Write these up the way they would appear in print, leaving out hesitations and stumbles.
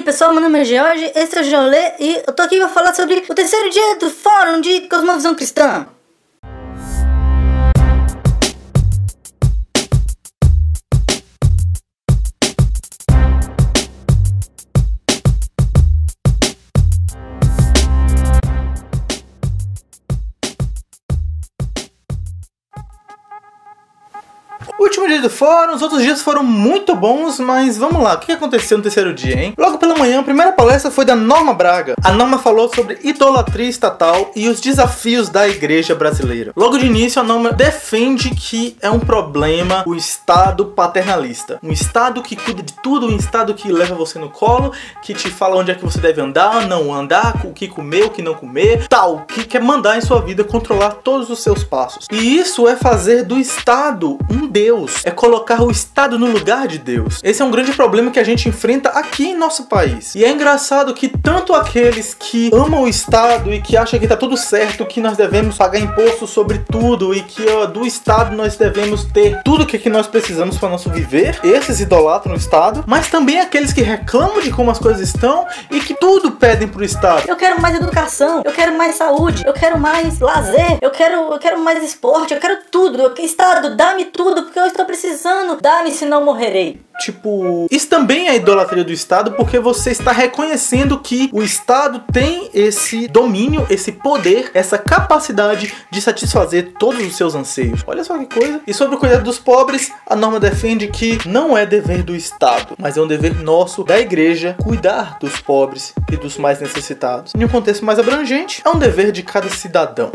pessoal, meu nome é George, esse é o Jolê e eu tô aqui pra falar sobre o terceiro dia do Fórum de Cosmovisão Cristã. O último dia do fórum, os outros dias foram muito bons, mas vamos lá, o que aconteceu no terceiro dia, hein? Logo pela manhã, a primeira palestra foi da Norma Braga. A Norma falou sobre idolatria estatal e os desafios da igreja brasileira. Logo de início, a Norma defende que é um problema o Estado paternalista. Um Estado que cuida de tudo, um Estado que leva você no colo, que te fala onde é que você deve andar, não andar, o que comer, o que não comer, tal, que quer mandar em sua vida, controlar todos os seus passos. E isso é fazer do Estado um Deus, é colocar o Estado no lugar de Deus. Esse é um grande problema que a gente enfrenta aqui em nosso país. E é engraçado que tanto aqueles que amam o Estado e que acham que tá tudo certo, que nós devemos pagar imposto sobre tudo e que do Estado nós devemos ter tudo que nós precisamos para nosso viver, esses idolatram o Estado, mas também aqueles que reclamam de como as coisas estão e que tudo pedem pro Estado. Eu quero mais educação, eu quero mais saúde, eu quero mais lazer, eu quero mais esporte, eu quero tudo. Estado, dá-me tudo, porque eu estou precisando, dá-me, senão morrerei. Tipo, isso também é idolatria do Estado, porque você está reconhecendo que o Estado tem esse domínio, esse poder, essa capacidade de satisfazer todos os seus anseios. Olha só que coisa. E sobre o cuidado dos pobres, a Norma defende que não é dever do Estado, mas é um dever nosso, da igreja, cuidar dos pobres e dos mais necessitados. Em um contexto mais abrangente, é um dever de cada cidadão.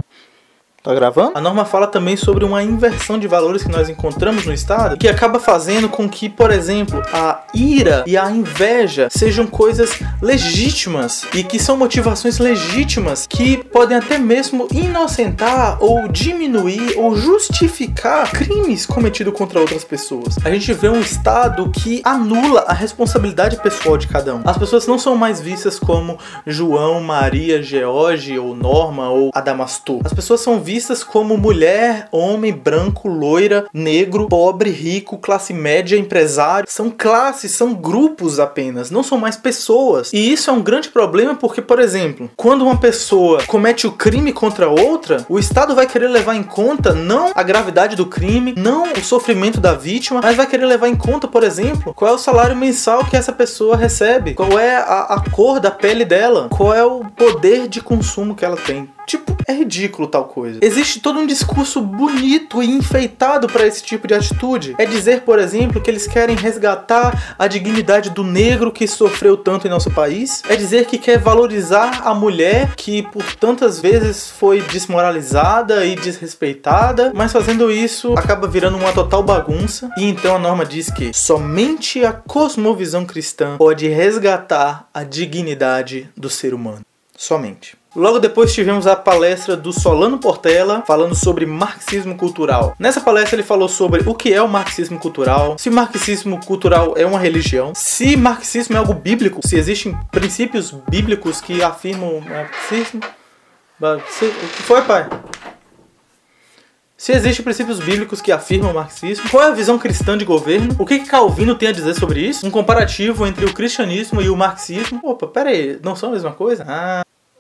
Tá gravando? A Norma fala também sobre uma inversão de valores que nós encontramos no Estado, que acaba fazendo com que, por exemplo, a ira e a inveja sejam coisas legítimas e que são motivações legítimas que podem até mesmo inocentar ou diminuir ou justificar crimes cometidos contra outras pessoas. A gente vê um Estado que anula a responsabilidade pessoal de cada um. As pessoas não são mais vistas como João, Maria, George ou Norma ou Adamastor. As pessoas são vistas como mulher, homem, branco, loira, negro, pobre, rico, classe média, empresário. São classes, são grupos apenas, não são mais pessoas. E isso é um grande problema porque, por exemplo, quando uma pessoa comete o crime contra outra, o Estado vai querer levar em conta não a gravidade do crime, não o sofrimento da vítima, mas vai querer levar em conta, por exemplo, qual é o salário mensal que essa pessoa recebe, qual é a cor da pele dela, qual é o poder de consumo que ela tem. Tipo, é ridículo tal coisa. Existe todo um discurso bonito e enfeitado para esse tipo de atitude. É dizer, por exemplo, que eles querem resgatar a dignidade do negro que sofreu tanto em nosso país. É dizer que quer valorizar a mulher que por tantas vezes foi desmoralizada e desrespeitada, mas fazendo isso acaba virando uma total bagunça. E então a Norma diz que somente a cosmovisão cristã pode resgatar a dignidade do ser humano. Somente. Logo depois tivemos a palestra do Solano Portela falando sobre marxismo cultural. Nessa palestra ele falou sobre o que é o marxismo cultural, se o marxismo cultural é uma religião, se marxismo é algo bíblico, se existem princípios bíblicos que afirmam o marxismo. O que foi, pai? Se existem princípios bíblicos que afirmam o marxismo, qual é a visão cristã de governo? O que Calvino tem a dizer sobre isso? Um comparativo entre o cristianismo e o marxismo. Opa, pera aí, não são a mesma coisa?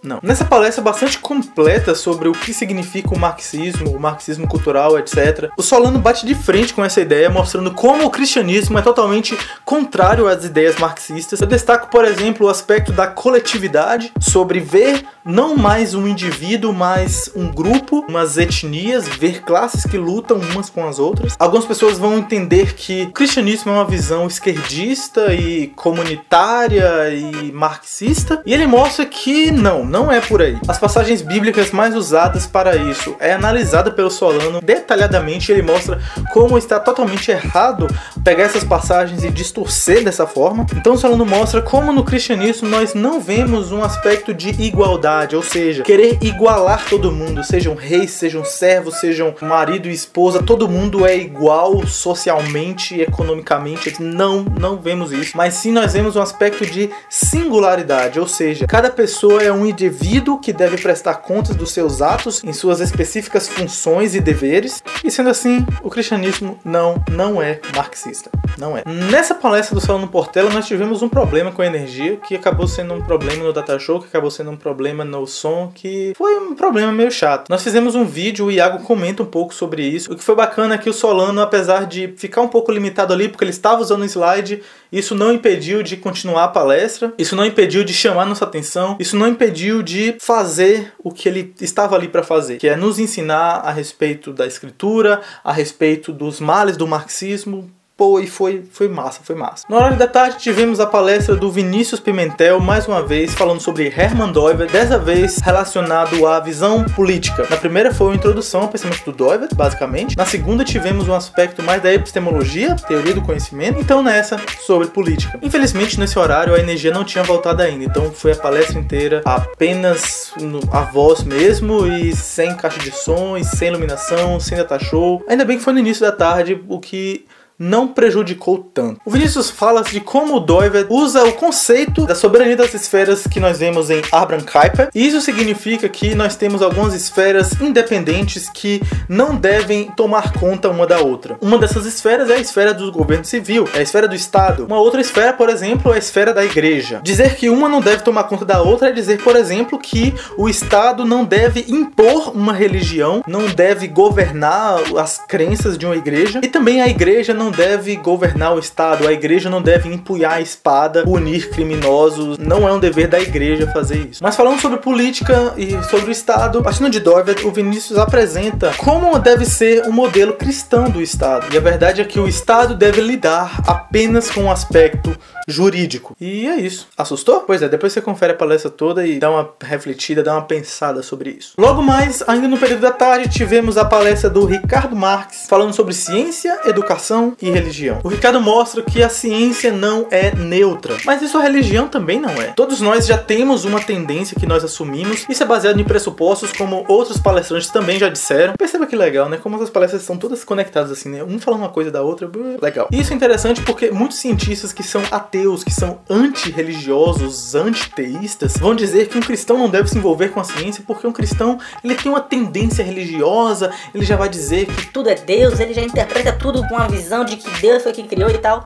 Não. Nessa palestra bastante completa sobre o que significa o marxismo cultural, etc., o Solano bate de frente com essa ideia, mostrando como o cristianismo é totalmente contrário às ideias marxistas. Eu destaco, por exemplo, o aspecto da coletividade, sobre ver não mais um indivíduo, mas um grupo, umas etnias, ver classes que lutam umas com as outras. Algumas pessoas vão entender que o cristianismo é uma visão esquerdista e comunitária e marxista, e ele mostra que não é por aí. As passagens bíblicas mais usadas para isso é analisada pelo Solano detalhadamente. Ele mostra como está totalmente errado pegar essas passagens e distorcer dessa forma. Então o Solano mostra como no cristianismo nós não vemos um aspecto de igualdade, ou seja, querer igualar todo mundo, sejam reis, sejam servos, sejam marido e esposa, todo mundo é igual socialmente e economicamente. Não vemos isso, mas sim nós vemos um aspecto de singularidade, ou seja, cada pessoa é um indivíduo que deve prestar contas dos seus atos em suas específicas funções e deveres. E sendo assim, o cristianismo não é marxista. Não é. Nessa palestra do Solano Portela, nós tivemos um problema com a energia, que acabou sendo um problema no data show, que acabou sendo um problema no som, que foi um problema meio chato. Nós fizemos um vídeo, o Iago comenta um pouco sobre isso. O que foi bacana é que o Solano, apesar de ficar um pouco limitado ali, porque ele estava usando o slide, isso não impediu de continuar a palestra, isso não impediu de chamar nossa atenção, isso não impediu de fazer o que ele estava ali para fazer, que é nos ensinar a respeito da escritura, a respeito dos males do marxismo. Pô, e foi massa, foi massa. No horário da tarde tivemos a palestra do Vinícius Pimentel, mais uma vez falando sobre Hermann Doivet, dessa vez relacionado à visão política. Na primeira foi uma introdução ao pensamento do Doivet, basicamente. Na segunda tivemos um aspecto mais da epistemologia, teoria do conhecimento. Então nessa, sobre política. Infelizmente nesse horário a energia não tinha voltado ainda, então foi a palestra inteira apenas a voz mesmo, e sem caixa de som, e sem iluminação, sem data show. Ainda bem que foi no início da tarde, o que não prejudicou tanto. O Vinícius fala de como o Doivet usa o conceito da soberania das esferas que nós vemos em Abraham Kuyper. E isso significa que nós temos algumas esferas independentes que não devem tomar conta uma da outra. Uma dessas esferas é a esfera do governo civil, é a esfera do Estado. Uma outra esfera, por exemplo, é a esfera da igreja. Dizer que uma não deve tomar conta da outra é dizer, por exemplo, que o Estado não deve impor uma religião, não deve governar as crenças de uma igreja, e também a igreja não deve governar o Estado, a igreja não deve empunhar a espada, punir criminosos, não é um dever da igreja fazer isso. Mas falando sobre política e sobre o Estado, partindo de Doivet, o Vinícius apresenta como deve ser o modelo cristão do Estado. E a verdade é que o Estado deve lidar apenas com o aspecto jurídico. E é isso. Assustou? Pois é, depois você confere a palestra toda e dá uma refletida, dá uma pensada sobre isso. Logo mais, ainda no período da tarde, tivemos a palestra do Ricardo Marques, falando sobre ciência, educação e religião. O Ricardo mostra que a ciência não é neutra, mas isso a religião também não é. Todos nós já temos uma tendência que nós assumimos, isso é baseado em pressupostos, como outros palestrantes também já disseram. Perceba que legal, né? Como as palestras são todas conectadas assim, né? Um falando uma coisa da outra, legal. E isso é interessante porque muitos cientistas que são ateus, que são anti-religiosos, antiteístas, vão dizer que um cristão não deve se envolver com a ciência porque um cristão, ele tem uma tendência religiosa, ele já vai dizer que tudo é Deus, ele já interpreta tudo com a visão de que Deus foi quem criou e tal.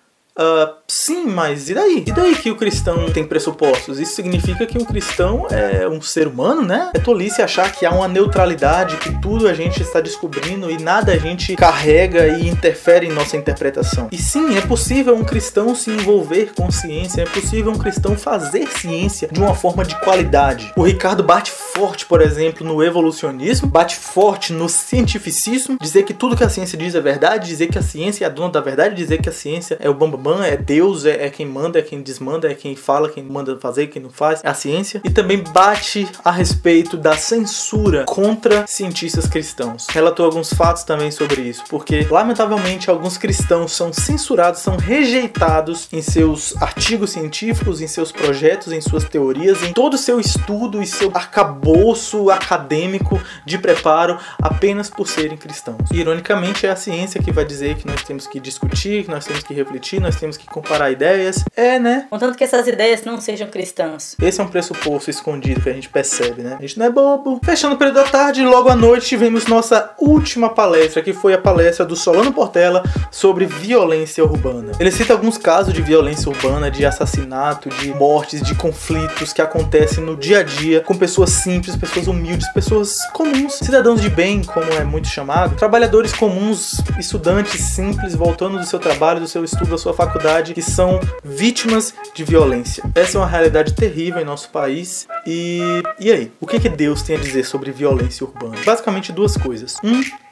Sim, mas e daí? E daí que o cristão tem pressupostos? Isso significa que um cristão é um ser humano, né? É tolice achar que há uma neutralidade, que tudo a gente está descobrindo e nada a gente carrega e interfere em nossa interpretação. E sim, é possível um cristão se envolver com ciência, é possível um cristão fazer ciência de uma forma de qualidade. O Ricardo bate forte, por exemplo, no evolucionismo, bate forte no cientificismo, dizer que tudo que a ciência diz é verdade, dizer que a ciência é a dona da verdade, dizer que a ciência é o bambam, é Deus, é quem manda, é quem desmanda, é quem fala, quem manda fazer, quem não faz, é a ciência. E também bate a respeito da censura contra cientistas cristãos. Relatou alguns fatos também sobre isso, porque lamentavelmente alguns cristãos são censurados, são rejeitados em seus artigos científicos, em seus projetos, em suas teorias, em todo o seu estudo e seu arcabouço acadêmico de preparo, apenas por serem cristãos. E, ironicamente, é a ciência que vai dizer que nós temos que discutir, que nós temos que refletir, nós temos que comparar ideias. Né? Contanto que essas ideias não sejam cristãs. Esse é um pressuposto escondido que a gente percebe, né? A gente não é bobo. Fechando o período da tarde, logo à noite tivemos nossa última palestra, que foi a palestra do Solano Portela sobre violência urbana. Ele cita alguns casos de violência urbana, de assassinato, de mortes, de conflitos que acontecem no dia a dia com pessoas simples, pessoas humildes, pessoas comuns, cidadãos de bem, como é muito chamado, trabalhadores comuns, estudantes simples, voltando do seu trabalho, do seu estudo, da sua faculdade, que são vítimas de violência. Essa é uma realidade terrível em nosso país. E aí? O que Deus tem a dizer sobre violência urbana? Basicamente duas coisas.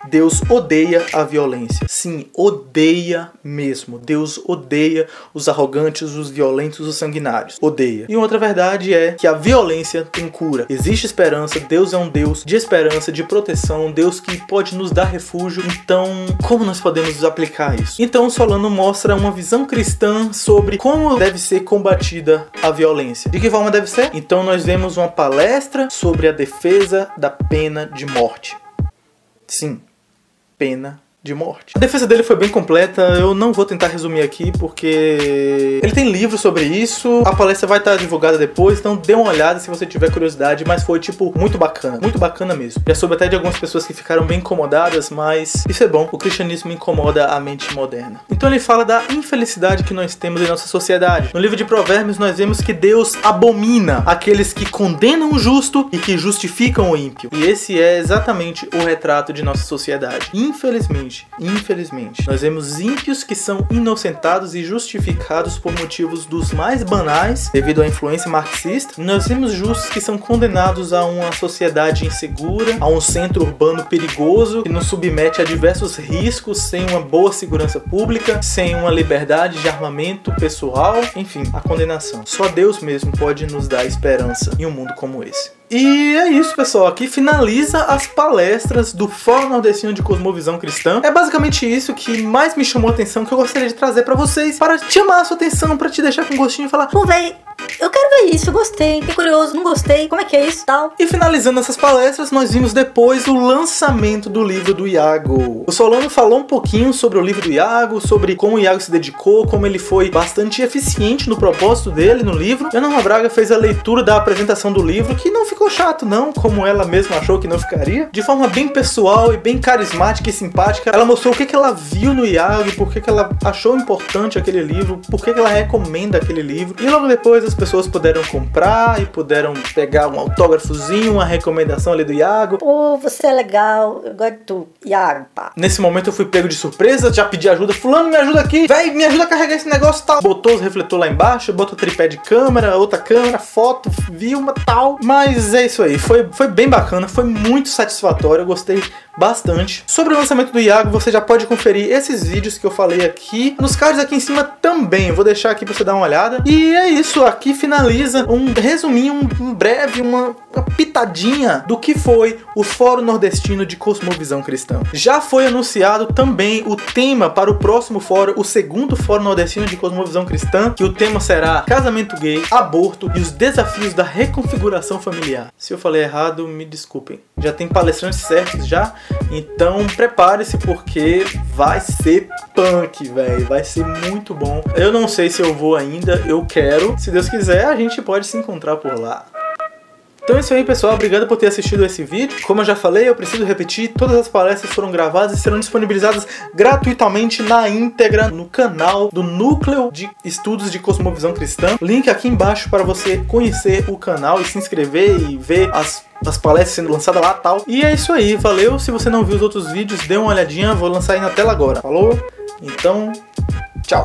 Deus odeia a violência. Sim, odeia mesmo. Deus odeia os arrogantes, os violentos, os sanguinários. Odeia. E outra verdade é que a violência tem cura. Existe esperança. Deus é um Deus de esperança, de proteção. Um Deus que pode nos dar refúgio. Então, como nós podemos aplicar isso? Então, Solano mostra uma visão cristã sobre como deve ser combatida a violência. De que forma deve ser? Então, nós vemos uma palestra sobre a defesa da pena de morte. Sim. Pena de morte. A defesa dele foi bem completa, eu não vou tentar resumir aqui porque ele tem livro sobre isso, a palestra vai estar divulgada depois, então dê uma olhada se você tiver curiosidade, mas foi tipo muito bacana mesmo. Já soube até de algumas pessoas que ficaram bem incomodadas, mas isso é bom, o cristianismo incomoda a mente moderna. Então ele fala da infelicidade que nós temos em nossa sociedade. No livro de Provérbios nós vemos que Deus abomina aqueles que condenam o justo e que justificam o ímpio. E esse é exatamente o retrato de nossa sociedade. Infelizmente, nós vemos ímpios que são inocentados e justificados por motivos dos mais banais, devido à influência marxista. Nós vemos justos que são condenados a uma sociedade insegura, a um centro urbano perigoso, que nos submete a diversos riscos, sem uma boa segurança pública, sem uma liberdade de armamento pessoal, enfim, a condenação. Só Deus mesmo pode nos dar esperança em um mundo como esse. E é isso, pessoal. Aqui finaliza as palestras do Fórum Nordestino de Cosmovisão Cristã. É basicamente isso que mais me chamou a atenção, que eu gostaria de trazer pra vocês, para chamar a sua atenção, pra te deixar com gostinho e falar: pô, véi, eu quero ver isso, eu gostei, fiquei curioso, não gostei, como é que é isso e tal. E finalizando essas palestras, nós vimos depois o lançamento do livro do Iago. O Solano falou um pouquinho sobre o livro do Iago, sobre como o Iago se dedicou, como ele foi bastante eficiente no propósito dele no livro. E a Norma Braga fez a leitura da apresentação do livro, que não ficou chato não, como ela mesma achou que não ficaria. De forma bem pessoal e bem carismática e simpática, ela mostrou o que ela viu no Iago, por que ela achou importante aquele livro, por que ela recomenda aquele livro. E logo depois as pessoas puderam comprar e puderam pegar um autógrafozinho, uma recomendação ali do Iago. Pô, você é legal, eu gosto do Iago, pá. Nesse momento eu fui pego de surpresa, já pedi ajuda. Fulano, me ajuda aqui, véi, me ajuda a carregar esse negócio, tal. Botou os refletores lá embaixo, botou tripé de câmera, outra câmera, foto, filma, tal. Mas é isso aí, foi bem bacana, foi muito satisfatório, eu gostei bastante. Sobre o lançamento do Iago, você já pode conferir esses vídeos que eu falei aqui nos cards aqui em cima também. Eu vou deixar aqui pra você dar uma olhada. E é isso, aqui finaliza um resuminho, um breve, uma pitadinha do que foi o Fórum Nordestino de Cosmovisão Cristã. Já foi anunciado também o tema para o próximo fórum, o segundo Fórum Nordestino de Cosmovisão Cristã, que o tema será casamento gay, aborto e os desafios da reconfiguração familiar. Se eu falei errado, me desculpem. Já tem palestrantes certos já, então prepare-se porque vai ser punk, velho. Vai ser muito bom. Eu não sei se eu vou ainda, eu quero. Se Deus quiser, a gente pode se encontrar por lá. Então é isso aí, pessoal, obrigado por ter assistido esse vídeo. Como eu já falei, eu preciso repetir, todas as palestras foram gravadas e serão disponibilizadas gratuitamente na íntegra no canal do Núcleo de Estudos de Cosmovisão Cristã. Link aqui embaixo para você conhecer o canal e se inscrever e ver as palestras sendo lançadas lá e tal. E é isso aí, valeu. Se você não viu os outros vídeos, dê uma olhadinha, vou lançar aí na tela agora. Falou? Então, tchau.